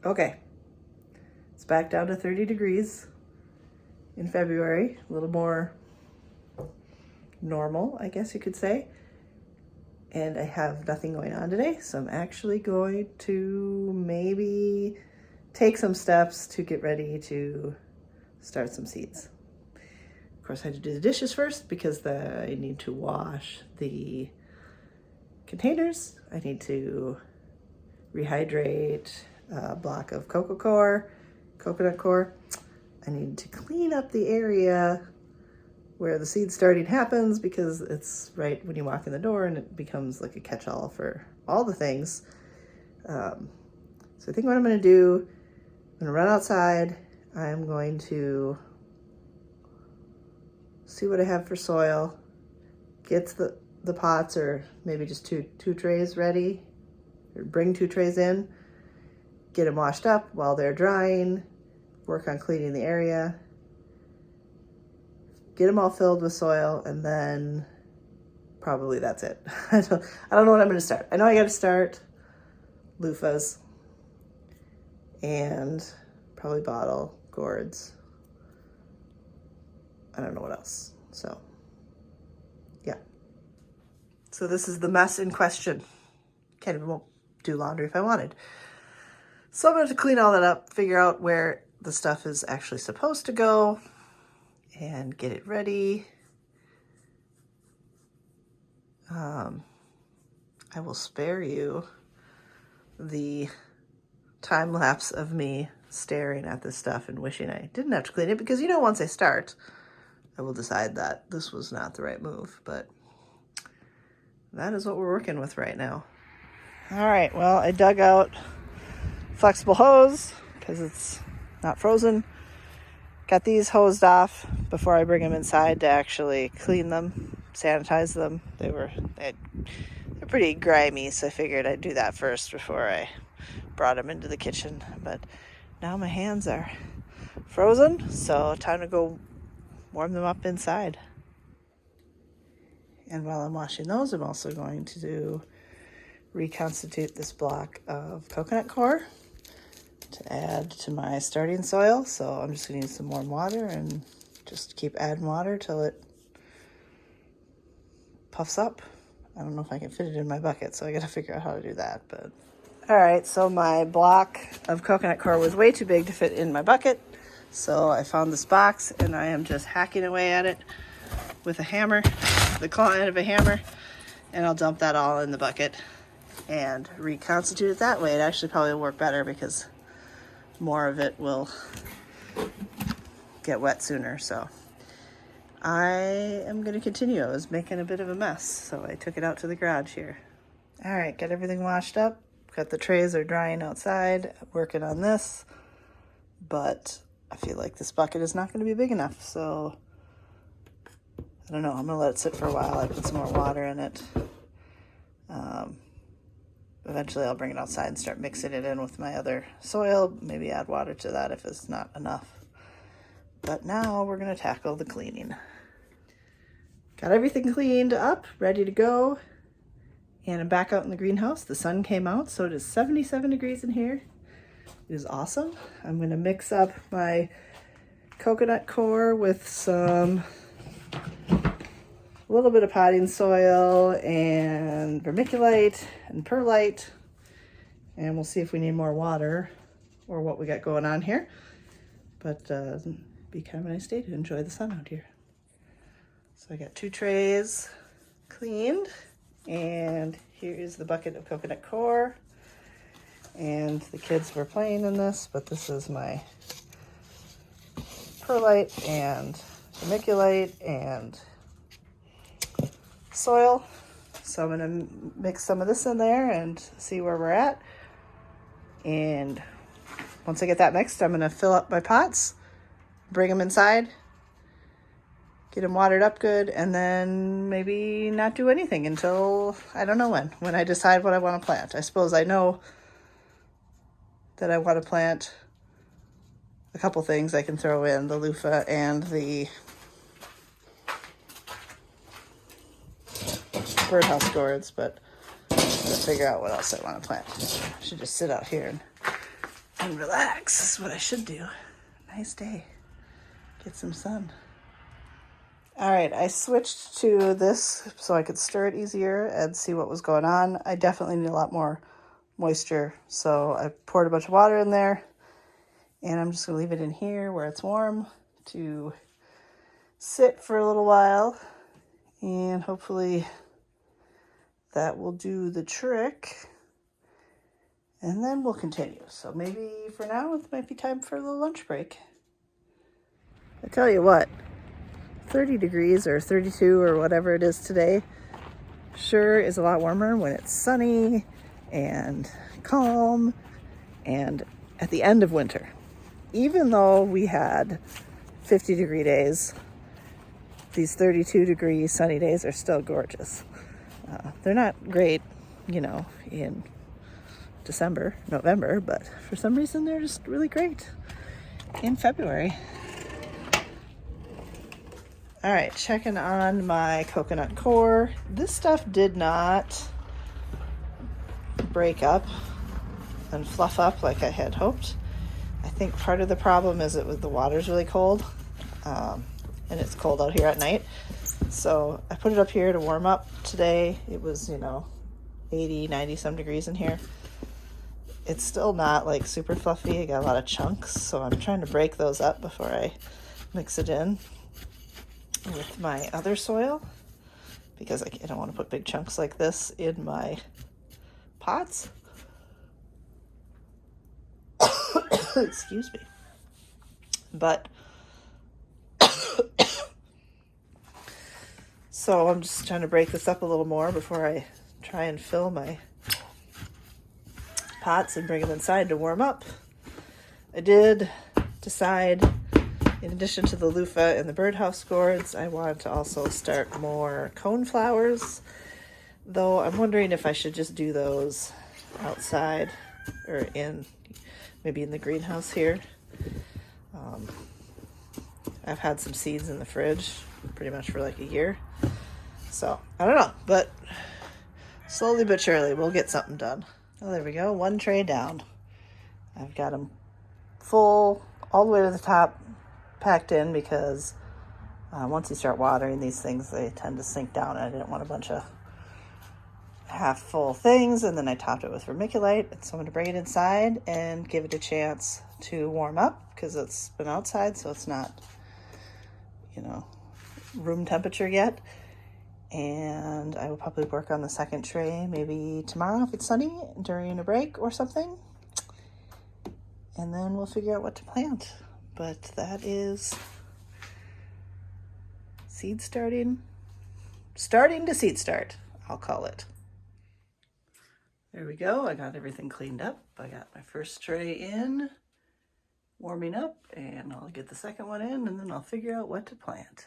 Okay, it's back down to 30 degrees in February, a little more normal, I guess you could say. And I have nothing going on today, so I'm actually going to maybe take some steps to get ready to start some seeds. Of course, I had to do the dishes first because I need to wash the containers. I need to rehydrate a block of coconut core. I need to clean up the area where the seed starting happens because it's right when you walk in the door and it becomes like a catch-all for all the things. So I think what I'm going to do, I'm going to run outside. I'm going to see what I have for soil, get the pots or maybe just two trays ready, or bring 2 trays in, get them washed up while they're drying, work on cleaning the area, get them all filled with soil, and then probably that's it. I don't know what I'm going to start. I know I got to start loofahs and probably bottle gourds. I don't know what else. So, yeah. So this is the mess in question. Can't even do laundry if I wanted. So I'm going to have to clean all that up, figure out where the stuff is actually supposed to go, and get it ready. I will spare you the time lapse of me staring at this stuff and wishing I didn't have to clean it, because once I start, I will decide that this was not the right move, but that is what we're working with right now. All right, well, I dug out flexible hose because it's not frozen. Got these hosed off before I bring them inside to actually clean them, sanitize them. They're pretty grimy, so I figured I'd do that first before I brought them into the kitchen. But now my hands are frozen, so time to go warm them up inside. And while I'm washing those, I'm also going to reconstitute this block of coconut core to add to my starting soil. So I'm just going to use some warm water and just keep adding water till it puffs up. I don't know if I can fit it in my bucket, so I got to figure out how to do that. But all right, so my block of coconut core was way too big to fit in my bucket. So I found this box and I am just hacking away at it with a hammer, the claw end of a hammer, and I'll dump that all in the bucket and reconstitute it that way. It actually probably will work better because more of it will get wet sooner. So I am going to continue. I was making a bit of a mess, so I took it out to the garage here. All right, got everything washed up. Got the trays are drying outside, working on this, but I feel like this bucket is not going to be big enough, so I don't know. I'm going to let it sit for a while. I put some more water in it. Eventually I'll bring it outside and start mixing it in with my other soil, maybe add water to that if it's not enough. But now we're going to tackle the cleaning. Got everything cleaned up, ready to go. And I'm back out in the greenhouse. The sun came out, so it is 77 degrees in here. It is awesome. I'm going to mix up my coconut core with a little bit of potting soil and vermiculite and perlite. And we'll see if we need more water or what we got going on here. But be kind of a nice day to enjoy the sun out here. So I got 2 trays cleaned, and here is the bucket of coconut core. And the kids were playing in this, but this is my perlite and vermiculite and soil. So I'm going to mix some of this in there and see where we're at. And once I get that mixed, I'm going to fill up my pots, bring them inside, get them watered up good, and then maybe not do anything until I don't know when I decide what I want to plant. I suppose I know that I want to plant a couple things I can throw in, the loofah and the birdhouse gourds, but I'm going to figure out what else I want to plant. I should just sit out here and and relax. This is what I should do. Nice day. Get some sun. All right, I switched to this so I could stir it easier and see what was going on. I definitely need a lot more moisture, so I poured a bunch of water in there, and I'm just gonna leave it in here where it's warm to sit for a little while, and hopefully that will do the trick, and then we'll continue. So maybe for now it might be time for a little lunch break. I tell you what, 30 degrees or 32 or whatever it is today sure is a lot warmer when it's sunny and calm and at the end of winter. Even though we had 50-degree days, these 32-degree sunny days are still gorgeous. They're not great, you know, in December, November, but for some reason they're just really great in February. All right, checking on my coconut core. This stuff did not break up and fluff up like I had hoped. I think part of the problem is the water's really cold, and it's cold out here at night. So I put it up here to warm up today. It was, 80, 90 some degrees in here. It's still not like super fluffy. I got a lot of chunks, so I'm trying to break those up before I mix it in with my other soil, because I don't want to put big chunks like this in my pots. Excuse me. But so I'm just trying to break this up a little more before I try and fill my pots and bring them inside to warm up. I did decide, in addition to the loofah and the birdhouse gourds, I want to also start more cone flowers, though I'm wondering if I should just do those outside or maybe in the greenhouse here. I've had some seeds in the fridge pretty much for like a year, so I don't know, but slowly but surely we'll get something done. Oh, there we go, one tray down. I've got them full all the way to the top, packed in, because once you start watering these things, they tend to sink down, and I didn't want a bunch of half full things. And then I topped it with vermiculite, so I'm going to bring it inside and give it a chance to warm up, because it's been outside, so it's not, room temperature yet. And I will probably work on the second tray maybe tomorrow if it's sunny during a break or something, and then we'll figure out what to plant. But that is seed starting to seed start, I'll call it. There we go. I got everything cleaned up. I got my first tray in, warming up, and I'll get the second one in, and then I'll figure out what to plant.